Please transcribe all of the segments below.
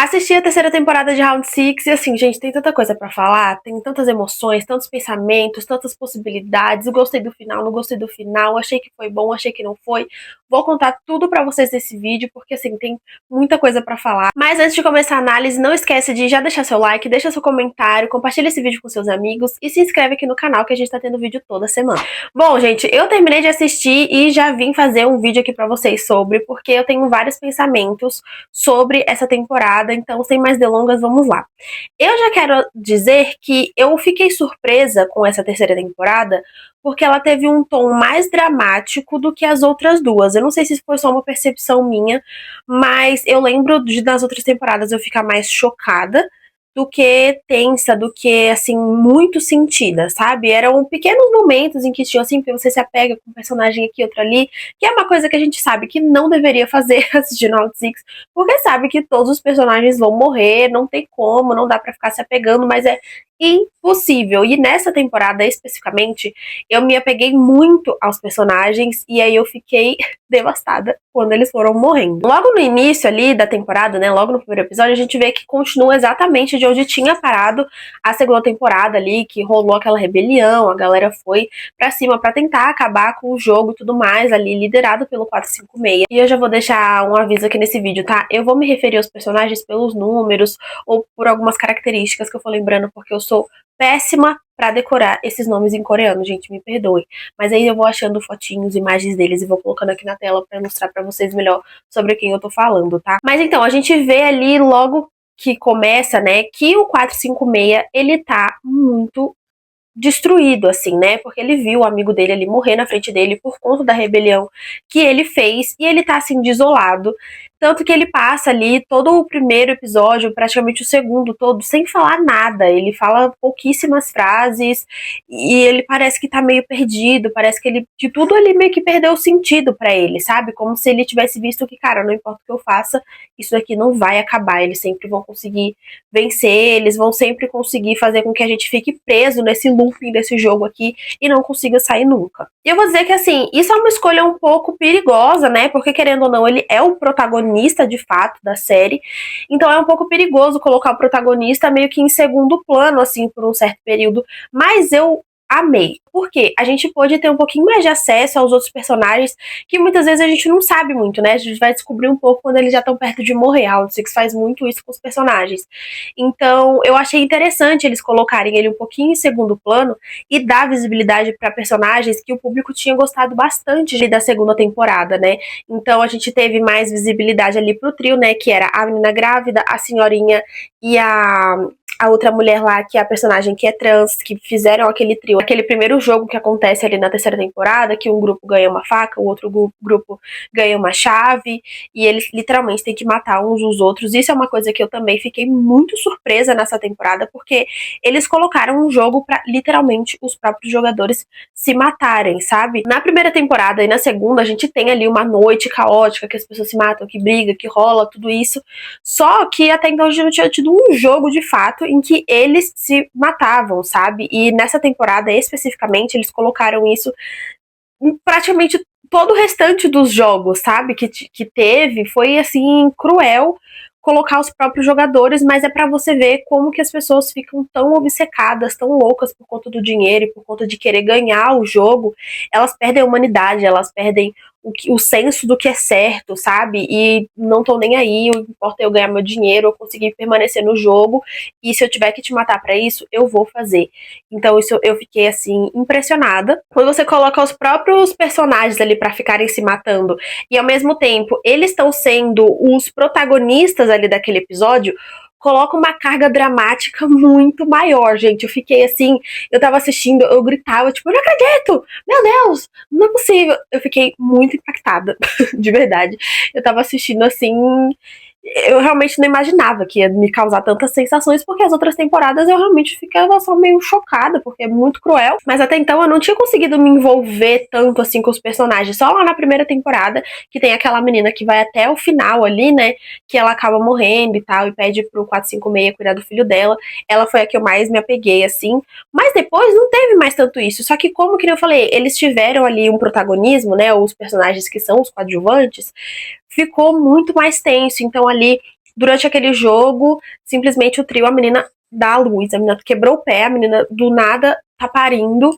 Assisti a terceira temporada de Round Six e assim, gente, tem tanta coisa pra falar, tem tantas emoções, tantos pensamentos, tantas possibilidades. Eu gostei do final, não gostei do final, achei que foi bom, achei que não foi. Vou contar tudo pra vocês nesse vídeo, porque assim, tem muita coisa pra falar. Mas antes de começar a análise, não esquece de já deixar seu like, deixa seu comentário, compartilha esse vídeo com seus amigos e se inscreve aqui no canal que a gente tá tendo vídeo toda semana. Bom, gente, eu terminei de assistir e já vim fazer um vídeo aqui pra vocês sobre, porque eu tenho vários pensamentos sobre essa temporada. Então, sem mais delongas, vamos lá. Eu já quero dizer que eu fiquei surpresa com essa terceira temporada, porque ela teve um tom mais dramático do que as outras duas. Eu não sei se foi só uma percepção minha, mas eu lembro das outras temporadas eu ficar mais chocada do que tensa, do que, assim, muito sentida, sabe? Eram pequenos momentos em que tinha, assim, que você se apega com um personagem aqui, outro ali, que é uma coisa que a gente sabe que não deveria fazer assistindo Round Six, porque sabe que todos os personagens vão morrer, não tem como, não dá pra ficar se apegando, mas é impossível. E nessa temporada, especificamente, eu me apeguei muito aos personagens, e aí eu fiquei devastada quando eles foram morrendo. Logo no início ali da temporada, né, logo no primeiro episódio, a gente vê que continua exatamente de onde tinha parado a segunda temporada ali, que rolou aquela rebelião, a galera foi pra cima pra tentar acabar com o jogo e tudo mais, ali liderado pelo 456. E eu já vou deixar um aviso aqui nesse vídeo, tá? Eu vou me referir aos personagens pelos números ou por algumas características que eu for lembrando, porque eu sou péssima pra decorar esses nomes em coreano, gente, me perdoe. Mas aí eu vou achando fotinhos, imagens deles e vou colocando aqui na tela pra mostrar pra vocês melhor sobre quem eu tô falando, tá? Mas então, a gente vê ali logo que começa, né, que o 456, ele tá muito destruído, assim, né? Porque ele viu o amigo dele ali morrer na frente dele por conta da rebelião que ele fez e ele tá, assim, desolado. Tanto que ele passa ali todo o primeiro episódio, praticamente o segundo todo, sem falar nada. Ele fala pouquíssimas frases e ele parece que tá meio perdido, parece que ele, de tudo ali meio que perdeu o sentido pra ele, sabe? Como se ele tivesse visto que, cara, não importa o que eu faça, isso daqui não vai acabar, eles sempre vão conseguir vencer, eles vão sempre conseguir fazer com que a gente fique preso nesse looping desse jogo aqui e não consiga sair nunca. E eu vou dizer que, assim, isso é uma escolha um pouco perigosa, né? Porque, querendo ou não, ele é o protagonista, de fato, da série. Então é um pouco perigoso colocar o protagonista meio que em segundo plano, assim, por um certo período. Mas eu amei. Porque a gente pôde ter um pouquinho mais de acesso aos outros personagens que muitas vezes a gente não sabe muito, né? A gente vai descobrir um pouco quando eles já estão perto de morrer. A Round Six faz muito isso com os personagens. Então, eu achei interessante eles colocarem ele um pouquinho em segundo plano e dar visibilidade para personagens que o público tinha gostado bastante da segunda temporada, né? Então, a gente teve mais visibilidade ali pro trio, né? Que era a menina grávida, a senhorinha e a outra mulher lá, que é a personagem que é trans, que fizeram aquele trio, aquele primeiro jogo que acontece ali na terceira temporada, que um grupo ganha uma faca, o outro grupo ganha uma chave, e eles literalmente têm que matar uns os outros. Isso é uma coisa que eu também fiquei muito surpresa nessa temporada, porque eles colocaram um jogo pra literalmente os próprios jogadores se matarem, sabe? Na primeira temporada e na segunda, a gente tem ali uma noite caótica, que as pessoas se matam, que briga, que rola, tudo isso. Só que até então a gente não tinha tido um jogo de fato em que eles se matavam, sabe? E nessa temporada, especificamente, eles colocaram isso em praticamente todo o restante dos jogos, sabe? Que teve, foi assim, cruel colocar os próprios jogadores, mas é pra você ver como que as pessoas ficam tão obcecadas, tão loucas por conta do dinheiro e por conta de querer ganhar o jogo, elas perdem a humanidade, elas perdem o senso do que é certo, sabe? E não tô nem aí, o que importa é eu ganhar meu dinheiro, eu conseguir permanecer no jogo, e se eu tiver que te matar pra isso, eu vou fazer. Então isso eu fiquei, assim, impressionada. Quando você coloca os próprios personagens ali pra ficarem se matando, e ao mesmo tempo eles estão sendo os protagonistas ali daquele episódio, coloca uma carga dramática muito maior, gente. Eu fiquei assim, eu tava assistindo, eu gritava, tipo, eu não acredito! Meu Deus! Não é possível! Eu fiquei muito impactada, de verdade. Eu tava assistindo assim, eu realmente não imaginava que ia me causar tantas sensações, porque as outras temporadas eu realmente ficava só meio chocada, porque é muito cruel. Mas até então eu não tinha conseguido me envolver tanto assim com os personagens. Só lá na primeira temporada, que tem aquela menina que vai até o final ali, né? Que ela acaba morrendo e tal, e pede pro 456 cuidar do filho dela. Ela foi a que eu mais me apeguei, assim. Mas depois não teve mais tanto isso. Só que, como que eu falei, eles tiveram ali um protagonismo, né? Os personagens que são os coadjuvantes, ficou muito mais tenso. Então ali Durante aquele jogo, simplesmente o trio, a menina dá a luz, a menina quebrou o pé, a menina do nada tá parindo.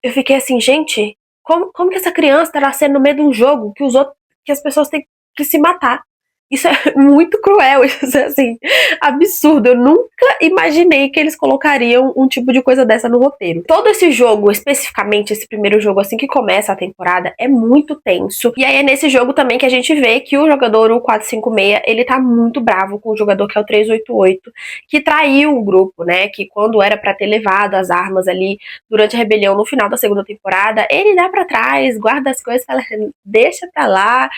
Eu fiquei assim, gente, como que essa criança tá nascendo no meio de um jogo que as pessoas têm que se matar? Isso é muito cruel, isso é assim, absurdo. Eu nunca imaginei que eles colocariam um tipo de coisa dessa no roteiro. Todo esse jogo, especificamente esse primeiro jogo, assim que começa a temporada, é muito tenso. E aí é nesse jogo também que a gente vê que o jogador, o 456, ele tá muito bravo com o jogador que é o 388, que traiu o grupo, né? Que quando era pra ter levado as armas ali durante a rebelião no final da segunda temporada, ele dá pra trás, guarda as coisas, fala, deixa pra lá.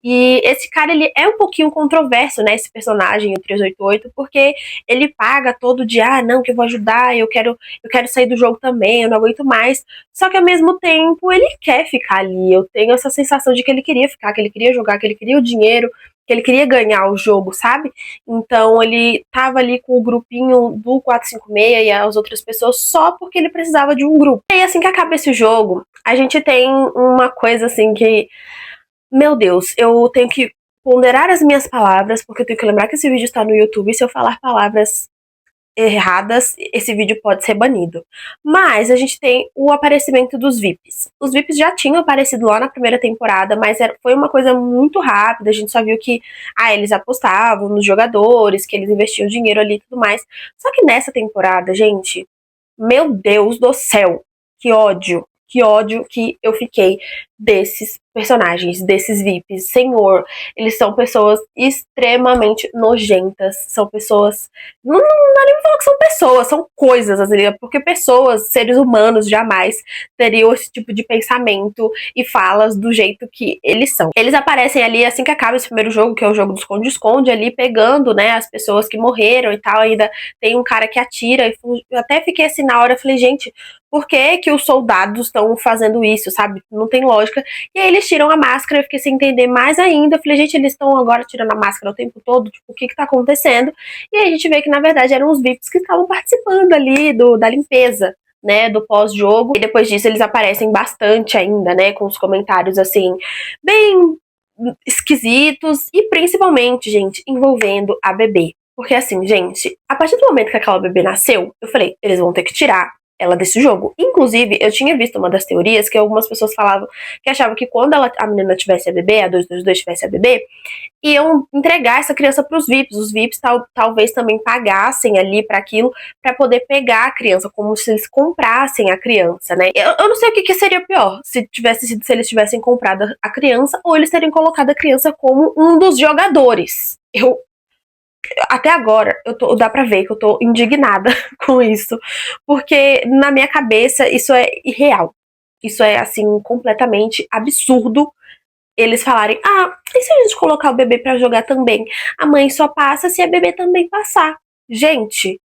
E esse cara, ele é um pouquinho controverso, né, esse personagem, o 388, porque ele paga todo dia, não, que eu vou ajudar, eu quero sair do jogo também, eu não aguento mais. Só que ao mesmo tempo, ele quer ficar ali. Eu tenho essa sensação de que ele queria ficar, que ele queria jogar, que ele queria o dinheiro, que ele queria ganhar o jogo, sabe? Então ele tava ali com o grupinho do 456 e as outras pessoas só porque ele precisava de um grupo. E aí, assim que acaba esse jogo, a gente tem uma coisa assim que, meu Deus, eu tenho que ponderar as minhas palavras, porque eu tenho que lembrar que esse vídeo está no YouTube e se eu falar palavras erradas, esse vídeo pode ser banido. Mas a gente tem o aparecimento dos VIPs. Os VIPs já tinham aparecido lá na primeira temporada, mas foi uma coisa muito rápida. A gente só viu que eles apostavam nos jogadores, que eles investiam dinheiro ali e tudo mais. Só que nessa temporada, gente, meu Deus do céu, que ódio. Que ódio que eu fiquei desses personagens, desses VIPs. Senhor, eles são pessoas extremamente nojentas. São pessoas. Não dá nem pra falar que são pessoas, são coisas, assim, porque pessoas, seres humanos, jamais teriam esse tipo de pensamento e falas do jeito que eles são. Eles aparecem ali assim que acaba esse primeiro jogo, que é o jogo do esconde-esconde, ali pegando, né, as pessoas que morreram e tal. Ainda tem um cara que atira. E eu até fiquei assim na hora, eu falei, gente, por que que os soldados estão fazendo isso, sabe? Não tem lógica. E aí eles tiram a máscara, eu fiquei sem entender mais ainda. Eu falei, gente, eles estão agora tirando a máscara o tempo todo, tipo, o que que tá acontecendo? E aí a gente vê que, na verdade, eram os VIPs que estavam participando ali da limpeza, né, do pós-jogo. E depois disso eles aparecem bastante ainda, né, com os comentários, assim, bem esquisitos e principalmente, gente, envolvendo a bebê. Porque assim, gente, a partir do momento que aquela bebê nasceu, eu falei, eles vão ter que tirar ela desse jogo. Inclusive, eu tinha visto uma das teorias que algumas pessoas falavam que achavam que quando a menina tivesse a bebê, a 222 tivesse a bebê, iam entregar essa criança para os VIPs. Os VIPs talvez também pagassem ali para aquilo, para poder pegar a criança, como se eles comprassem a criança, né? Eu não sei o que seria pior, se eles tivessem comprado a criança ou eles terem colocado a criança como um dos jogadores. Até agora, dá pra ver que eu tô indignada com isso, porque na minha cabeça isso é irreal. Isso é, assim, completamente absurdo eles falarem, e se a gente colocar o bebê pra jogar também? A mãe só passa se a bebê também passar. Gente,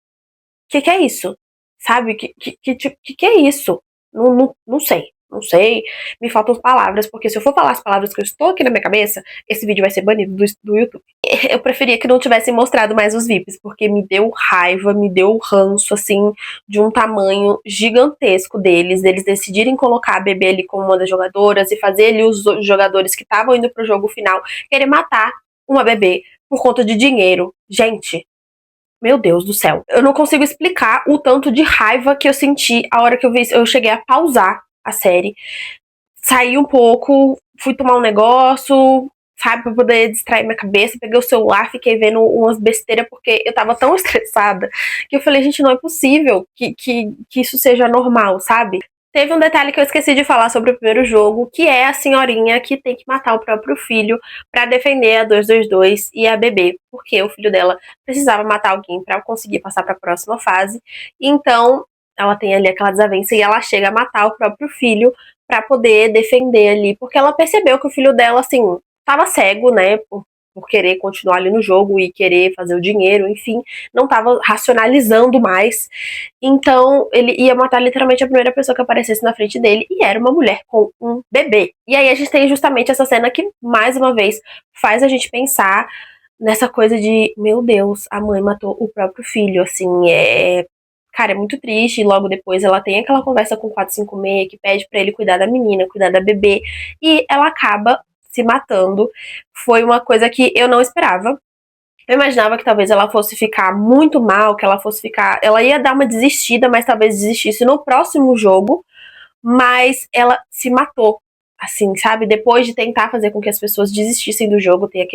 que é isso? Sabe? Que é isso? Não sei. Não sei, me faltam palavras, porque se eu for falar as palavras que eu estou aqui na minha cabeça, esse vídeo vai ser banido do YouTube. Eu preferia que não tivessem mostrado mais os VIPs, porque me deu raiva, me deu ranço, assim, de um tamanho gigantesco deles decidirem colocar a bebê ali como uma das jogadoras e fazer ali os jogadores que estavam indo pro jogo final querer matar uma bebê por conta de dinheiro. Gente, meu Deus do céu. Eu não consigo explicar o tanto de raiva que eu senti a hora que eu vi isso. Eu cheguei a pausar a série, saí um pouco, fui tomar um negócio, sabe, pra poder distrair minha cabeça, peguei o celular, fiquei vendo umas besteiras, porque eu tava tão estressada, que eu falei, gente, não é possível que isso seja normal, sabe? Teve um detalhe que eu esqueci de falar sobre o primeiro jogo, que é a senhorinha que tem que matar o próprio filho pra defender a 222 e a bebê, porque o filho dela precisava matar alguém pra conseguir passar pra próxima fase. Então, ela tem ali aquela desavença e ela chega a matar o próprio filho pra poder defender ali, porque ela percebeu que o filho dela, assim, tava cego, né, por querer continuar ali no jogo e querer fazer o dinheiro, enfim, não tava racionalizando mais. Então, ele ia matar literalmente a primeira pessoa que aparecesse na frente dele, e era uma mulher com um bebê. E aí a gente tem justamente essa cena que, mais uma vez, faz a gente pensar nessa coisa de, meu Deus, a mãe matou o próprio filho, assim, Cara, é muito triste, e logo depois ela tem aquela conversa com o 456 que pede pra ele cuidar da menina, cuidar da bebê, e ela acaba se matando. Foi uma coisa que eu não esperava. Eu imaginava que talvez ela fosse ficar muito mal, que ela fosse ficar. Ela ia dar uma desistida, mas talvez desistisse no próximo jogo. Mas ela se matou. Assim, sabe? Depois de tentar fazer com que as pessoas desistissem do jogo, tem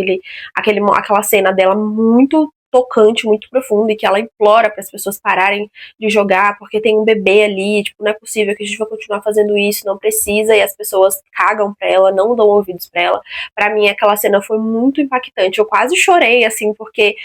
aquela cena dela muito tocante, muito profunda, e que ela implora para as pessoas pararem de jogar, porque tem um bebê ali, tipo, não é possível que a gente vai continuar fazendo isso, não precisa, e as pessoas cagam pra ela, não dão ouvidos pra ela. Pra mim, aquela cena foi muito impactante. Eu quase chorei, assim, porque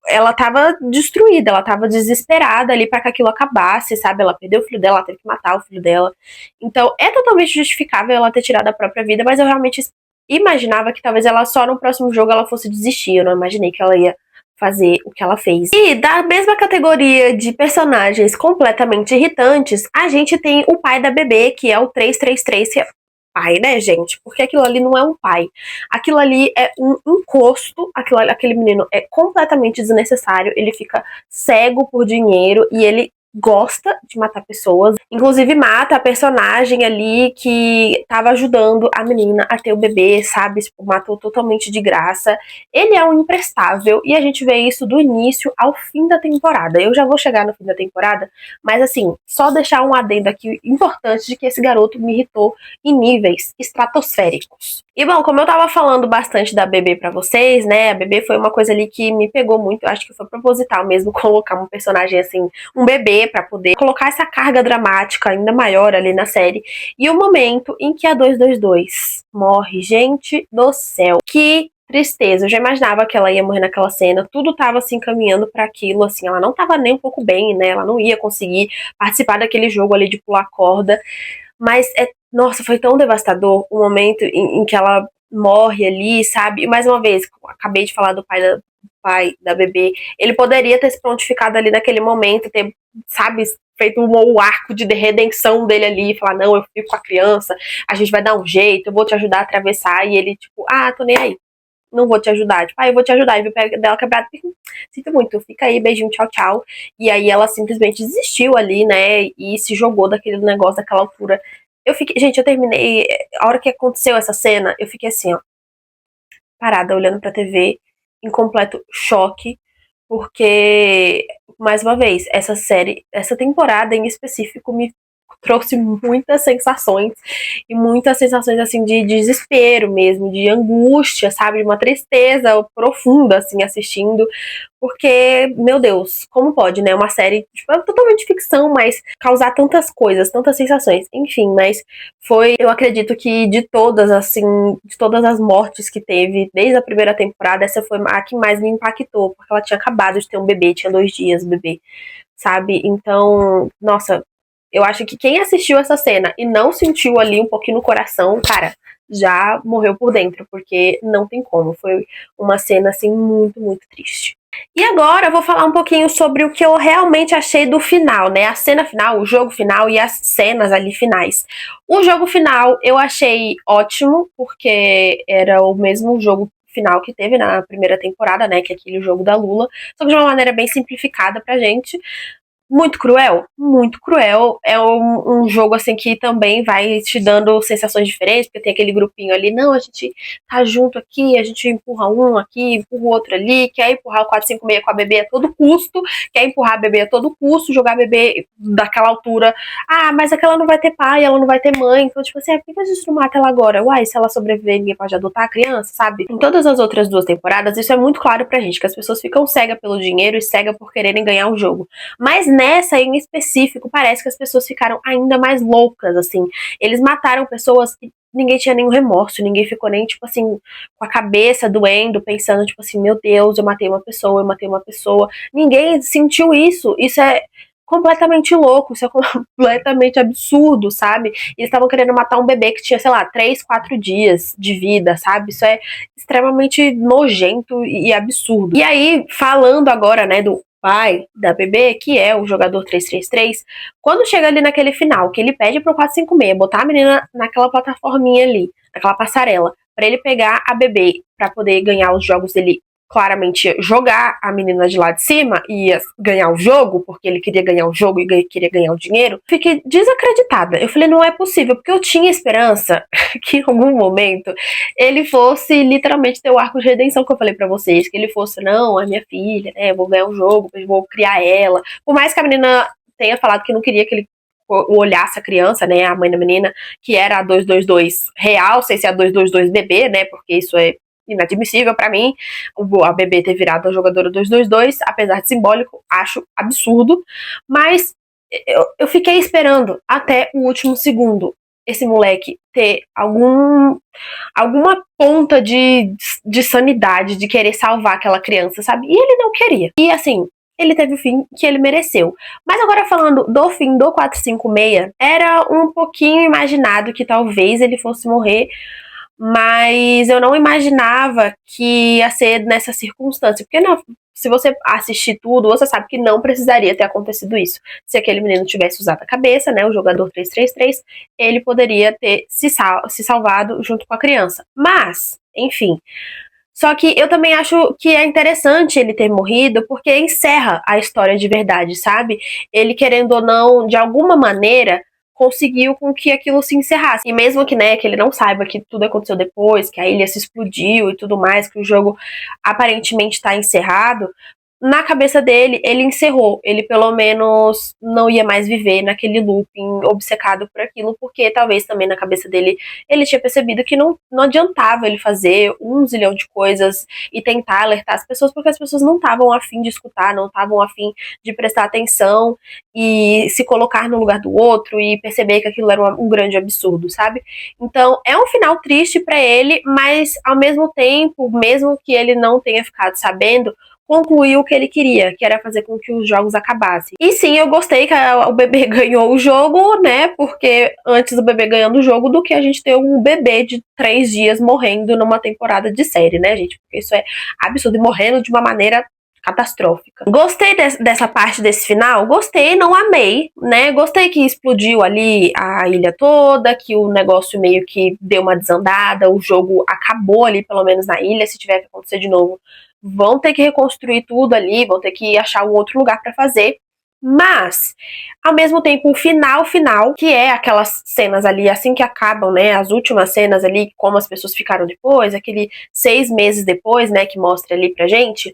ela tava destruída, ela tava desesperada ali para que aquilo acabasse, sabe? Ela perdeu o filho dela, ela teve que matar o filho dela. Então, é totalmente justificável ela ter tirado a própria vida, mas eu realmente imaginava que talvez ela só no próximo jogo ela fosse desistir. Eu não imaginei que ela ia fazer o que ela fez. E da mesma categoria de personagens completamente irritantes, a gente tem o pai da bebê, que é o 333, que é pai, né, gente? Porque aquilo ali não é um pai. Aquilo ali é um encosto, aquele menino é completamente desnecessário, ele fica cego por dinheiro e ele gosta de matar pessoas. Inclusive mata a personagem ali que tava ajudando a menina a ter o bebê, sabe? Tipo, matou totalmente de graça. Ele é um imprestável e a gente vê isso do início ao fim da temporada. Eu já vou chegar no fim da temporada, mas assim, só deixar um adendo aqui importante de que esse garoto me irritou em níveis estratosféricos. E bom, como eu tava falando bastante da Bebê pra vocês, né, a Bebê foi uma coisa ali que me pegou muito, eu acho que foi proposital mesmo colocar um personagem assim, um bebê pra poder colocar essa carga dramática ainda maior ali na série. E o momento em que a 222 morre, gente do céu, que tristeza, eu já imaginava que ela ia morrer naquela cena, tudo tava assim caminhando para aquilo, assim, ela não tava nem um pouco bem, né, ela não ia conseguir participar daquele jogo ali de pular corda, mas nossa, foi tão devastador o momento em que ela morre ali, sabe? E mais uma vez, acabei de falar do pai da bebê, ele poderia ter se prontificado ali naquele momento, ter, sabe, feito o arco de redenção dele ali, falar, não, eu fico com a criança, a gente vai dar um jeito, eu vou te ajudar a atravessar, e ele, tipo, ah, tô nem aí, não vou te ajudar, tipo, ah, eu vou te ajudar, e viu o pé dela quebrado, sinto muito, fica aí, beijinho, tchau, tchau, e aí ela simplesmente desistiu ali, né, e se jogou daquele negócio, daquela altura. Eu fiquei, gente, eu terminei, a hora que aconteceu essa cena, eu fiquei assim, ó, parada, olhando pra TV, em completo choque, porque, mais uma vez, essa série, essa temporada em específico me trouxe muitas sensações e muitas sensações assim de desespero mesmo, de angústia, sabe, de uma tristeza profunda assim assistindo, porque, meu Deus, como pode, né, uma série tipo, é totalmente ficção, mas causar tantas coisas, tantas sensações, enfim, mas foi, eu acredito que de todas assim, de todas as mortes que teve desde a primeira temporada, essa foi a que mais me impactou, porque ela tinha acabado de ter um bebê, tinha 2 dias o bebê, sabe? Então, nossa, eu acho que quem assistiu essa cena e não sentiu ali um pouquinho no coração, cara, já morreu por dentro, porque não tem como. Foi uma cena, assim, muito, muito triste. E agora eu vou falar um pouquinho sobre o que eu realmente achei do final, né? A cena final, o jogo final e as cenas ali finais. O jogo final eu achei ótimo, porque era o mesmo jogo final que teve na primeira temporada, né? Que é aquele jogo da Lula, só que de uma maneira bem simplificada pra gente. Muito cruel, muito cruel. É um jogo assim que também vai te dando sensações diferentes, porque tem aquele grupinho ali, não, a gente tá junto aqui, a gente empurra um aqui, empurra o outro ali, quer empurrar o 456 com a bebê a todo custo, quer empurrar a bebê a todo custo, jogar a bebê daquela altura. Ah, mas aquela não vai ter pai, ela não vai ter mãe, então tipo assim, por que a gente não mata ela agora? Uai, se ela sobreviver, ninguém pode adotar a criança, sabe? Em todas as outras 2 temporadas, isso é muito claro pra gente, que as pessoas ficam cegas pelo dinheiro e cegas por quererem ganhar o jogo. Mas nessa em específico, parece que as pessoas ficaram ainda mais loucas, assim. Eles mataram pessoas que ninguém tinha nenhum remorso, ninguém ficou nem, tipo assim, com a cabeça doendo, pensando, tipo assim, meu Deus, eu matei uma pessoa, eu matei uma pessoa. Ninguém sentiu isso. Isso é completamente louco, isso é completamente absurdo, sabe? Eles estavam querendo matar um bebê que tinha, sei lá, 3, 4 dias de vida, sabe? Isso é extremamente nojento e absurdo. E aí, falando agora, né, do pai da bebê, que é o jogador 333, quando chega ali naquele final, que ele pede pro 456 botar a menina naquela plataforminha ali, naquela passarela, pra ele pegar a bebê pra poder ganhar os jogos dele claramente jogar a menina de lá de cima e ia ganhar o jogo, porque ele queria ganhar o jogo e queria ganhar o dinheiro, fiquei desacreditada. Eu falei, não é possível, porque eu tinha esperança que em algum momento ele fosse literalmente ter o arco de redenção que eu falei pra vocês, que ele fosse, não, a minha filha, né, eu vou ganhar o jogo, eu vou criar ela. Por mais que a menina tenha falado que não queria que ele olhasse a criança, né, a mãe da menina, que era a 222 real, sem ser a 222 bebê, né, porque isso é inadmissível pra mim, a bebê ter virado a jogadora 222, apesar de simbólico, acho absurdo, mas eu fiquei esperando até o último segundo esse moleque ter alguma ponta de sanidade, de querer salvar aquela criança, sabe? E ele não queria. E assim, ele teve o fim que ele mereceu. Mas agora falando do fim do 456, era um pouquinho imaginado que talvez ele fosse morrer, mas eu não imaginava que ia ser nessa circunstância, porque não, se você assistir tudo, você sabe que não precisaria ter acontecido isso. Se aquele menino tivesse usado a cabeça, né, o jogador 333, ele poderia ter se salvado junto com a criança. Mas, enfim, só que eu também acho que é interessante ele ter morrido, porque encerra a história de verdade, sabe? Ele, querendo ou não, de alguma maneira, conseguiu com que aquilo se encerrasse. E mesmo que, né, que ele não saiba que tudo aconteceu depois, que a ilha se explodiu e tudo mais, que o jogo aparentemente está encerrado, na cabeça dele, ele encerrou. Ele pelo menos não ia mais viver naquele looping obcecado por aquilo, porque talvez também na cabeça dele ele tinha percebido que não adiantava ele fazer um zilhão de coisas e tentar alertar as pessoas, porque as pessoas não estavam afim de escutar, não estavam afim de prestar atenção e se colocar no lugar do outro e perceber que aquilo era um grande absurdo, sabe? Então é um final triste para ele, mas ao mesmo tempo, mesmo que ele não tenha ficado sabendo, concluiu o que ele queria, que era fazer com que os jogos acabassem. E sim, eu gostei que o bebê ganhou o jogo, né? Porque antes do bebê ganhando o jogo do que a gente ter um bebê de 3 dias morrendo numa temporada de série, né, gente? Porque isso é absurdo, e morrendo de uma maneira catastrófica. Gostei dessa parte desse final? Gostei, não amei, né? Gostei que explodiu ali a ilha toda, que o negócio meio que deu uma desandada, o jogo acabou ali, pelo menos na ilha. Se tiver que acontecer de novo, vão ter que reconstruir tudo ali, vão ter que achar um outro lugar para fazer. Mas, ao mesmo tempo, o final, que é aquelas cenas ali, assim que acabam, né, as últimas cenas ali, como as pessoas ficaram depois, aquele 6 meses depois, né, que mostra ali pra gente,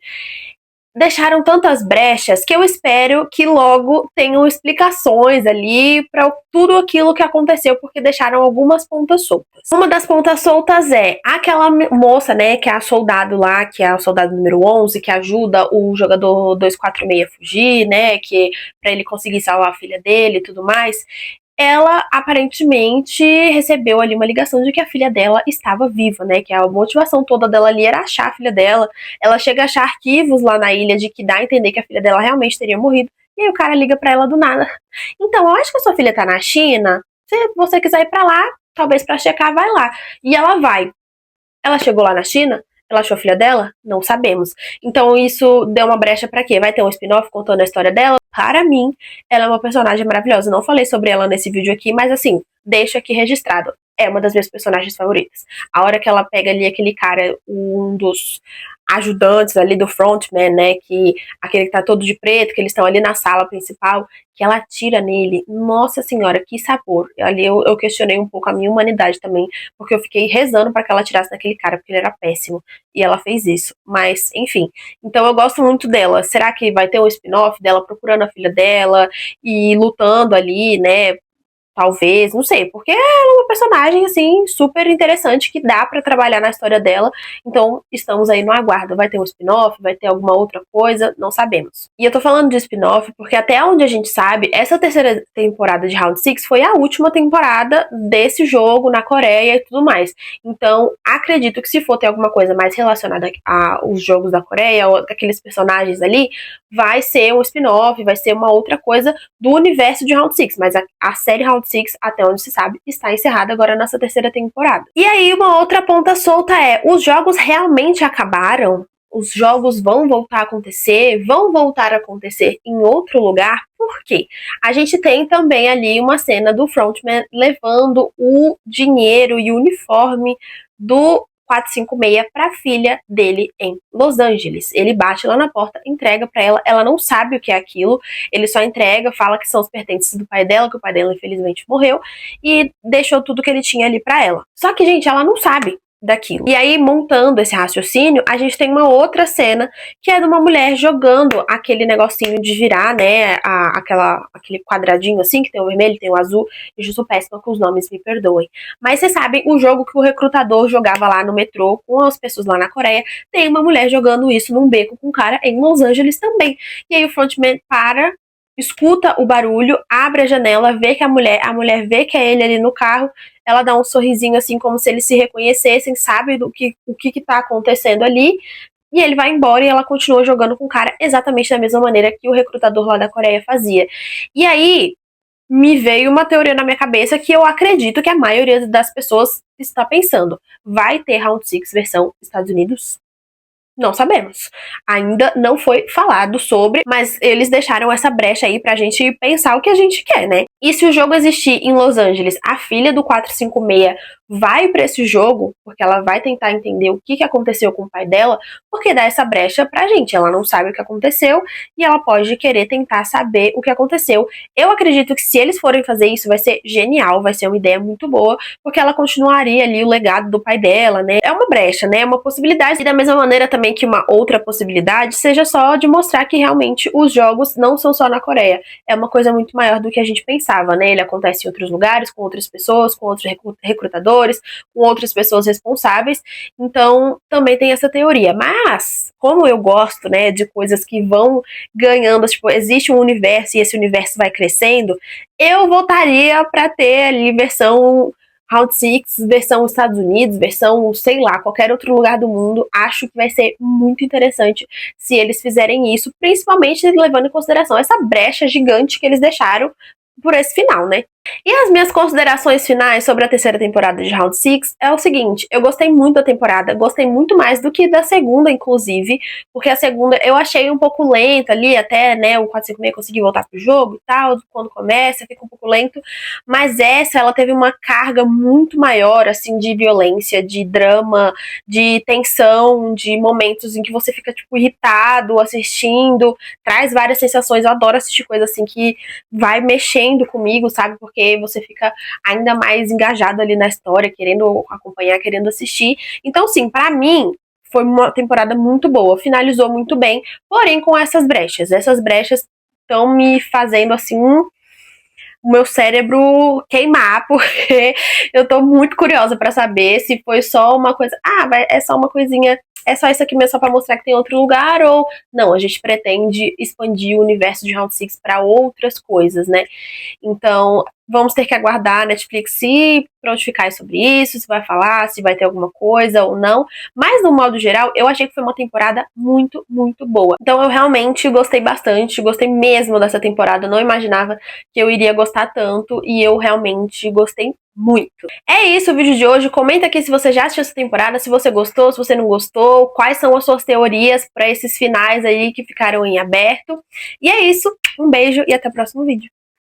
deixaram tantas brechas que eu espero que logo tenham explicações ali para tudo aquilo que aconteceu, porque deixaram algumas pontas soltas. Uma das pontas soltas é aquela moça, né, que é a soldado lá, que é a soldado número 11, que ajuda o jogador 246 a fugir, né, que para ele conseguir salvar a filha dele e tudo mais. Ela aparentemente recebeu ali uma ligação de que a filha dela estava viva, né? Que a motivação toda dela ali era achar a filha dela. Ela chega a achar arquivos lá na ilha de que dá a entender que a filha dela realmente teria morrido. E aí o cara liga pra ela do nada. Então, eu acho que a sua filha tá na China. Se você quiser ir pra lá, talvez pra checar, vai lá. E ela vai. Ela chegou lá na China? Ela achou a filha dela? Não sabemos. Então isso deu uma brecha pra quê? Vai ter um spin-off contando a história dela? Para mim, ela é uma personagem maravilhosa. Não falei sobre ela nesse vídeo aqui, mas assim, deixa aqui registrado. É uma das minhas personagens favoritas. A hora que ela pega ali aquele cara, um dos ajudantes ali do frontman, né, que aquele que tá todo de preto, que eles estão ali na sala principal, que ela atira nele. Nossa senhora, que sabor. Ali eu questionei um pouco a minha humanidade também, porque eu fiquei rezando para que ela atirasse naquele cara, porque ele era péssimo. E ela fez isso. Mas, enfim. Então eu gosto muito dela. Será que vai ter um spin-off dela procurando a filha dela e lutando ali, né? Talvez, não sei, porque ela é uma personagem, assim, super interessante, que dá pra trabalhar na história dela, então estamos aí no aguardo. Vai ter um spin-off, vai ter alguma outra coisa, não sabemos. E eu tô falando de spin-off porque até onde a gente sabe, essa terceira temporada de Round 6 foi a última temporada desse jogo na Coreia e tudo mais. Então, acredito que se for ter alguma coisa mais relacionada aos jogos da Coreia, ou aqueles personagens ali, vai ser um spin-off, vai ser uma outra coisa do universo de Round 6, mas a série Round 6, até onde se sabe, está encerrada agora nessa terceira temporada. E aí, uma outra ponta solta é, os jogos realmente acabaram? Os jogos vão voltar a acontecer? Vão voltar a acontecer em outro lugar? Por quê? A gente tem também ali uma cena do frontman levando o dinheiro e o uniforme do 456 pra filha dele em Los Angeles. Ele bate lá na porta, entrega pra ela, ela não sabe o que é aquilo, ele só entrega, fala que são os pertences do pai dela, que o pai dela infelizmente morreu, e deixou tudo que ele tinha ali pra ela. Só que, gente, ela não sabe daquilo. E aí, montando esse raciocínio, a gente tem uma outra cena que é de uma mulher jogando aquele negocinho de virar, né, aquele quadradinho assim, que tem o vermelho, tem o azul. Eu sou péssima com os nomes, me perdoem. Mas vocês sabem, o jogo que o recrutador jogava lá no metrô com as pessoas lá na Coreia, tem uma mulher jogando isso num beco com um cara em Los Angeles também. E aí o frontman para, escuta o barulho, abre a janela, vê que a mulher vê que é ele ali no carro, ela dá um sorrisinho assim, como se eles se reconhecessem, sabe o que tá acontecendo ali, e ele vai embora e ela continua jogando com o cara exatamente da mesma maneira que o recrutador lá da Coreia fazia. E aí, me veio uma teoria na minha cabeça que eu acredito que a maioria das pessoas está pensando. Vai ter Round 6 versão Estados Unidos? Não sabemos. Ainda não foi falado sobre, mas eles deixaram essa brecha aí pra gente pensar o que a gente quer, né? E se o jogo existir em Los Angeles, a filha do 456 vai pra esse jogo, porque ela vai tentar entender o que aconteceu com o pai dela, porque dá essa brecha pra gente. Ela não sabe o que aconteceu e ela pode querer tentar saber o que aconteceu. Eu acredito que se eles forem fazer isso, vai ser genial, vai ser uma ideia muito boa, porque ela continuaria ali o legado do pai dela, né? É uma brecha, né? É uma possibilidade. E da mesma maneira também que uma outra possibilidade seja só de mostrar que realmente os jogos não são só na Coreia. É uma coisa muito maior do que a gente pensava, né? Ele acontece em outros lugares, com outras pessoas, com outros recrutadores, com outras pessoas responsáveis. Então, também tem essa teoria. Mas, como eu gosto, né, de coisas que vão ganhando, tipo, existe um universo e esse universo vai crescendo, eu votaria pra ter ali versão Round 6, versão Estados Unidos, versão, sei lá, qualquer outro lugar do mundo. Acho que vai ser muito interessante se eles fizerem isso, principalmente levando em consideração essa brecha gigante que eles deixaram por esse final, né? E as minhas considerações finais sobre a terceira temporada de Round 6 é o seguinte: eu gostei muito da temporada, gostei muito mais do que da segunda, inclusive, porque a segunda eu achei um pouco lenta ali, até, né, o 456 conseguir voltar pro jogo e tal, quando começa, fica um pouco lento, mas essa, ela teve uma carga muito maior, assim, de violência, de drama, de tensão, de momentos em que você fica, tipo, irritado assistindo, traz várias sensações. Eu adoro assistir coisa assim que vai mexendo comigo, sabe, porque você fica ainda mais engajado ali na história, querendo acompanhar, querendo assistir. Então, sim, pra mim, foi uma temporada muito boa, finalizou muito bem, porém com essas brechas. Essas brechas estão me fazendo, assim, o meu cérebro queimar, porque eu tô muito curiosa pra saber se foi só uma coisa, é só uma coisinha, é só isso aqui mesmo só pra mostrar que tem outro lugar, ou não, a gente pretende expandir o universo de Round 6 pra outras coisas, né? Então, vamos ter que aguardar a Netflix se prontificar sobre isso, se vai falar, se vai ter alguma coisa ou não. Mas, no modo geral, eu achei que foi uma temporada muito, muito boa. Então, eu realmente gostei bastante, gostei mesmo dessa temporada. Eu não imaginava que eu iria gostar tanto e eu realmente gostei muito. É isso o vídeo de hoje. Comenta aqui se você já assistiu essa temporada, se você gostou, se você não gostou, quais são as suas teorias para esses finais aí que ficaram em aberto. E é isso. Um beijo e até o próximo vídeo.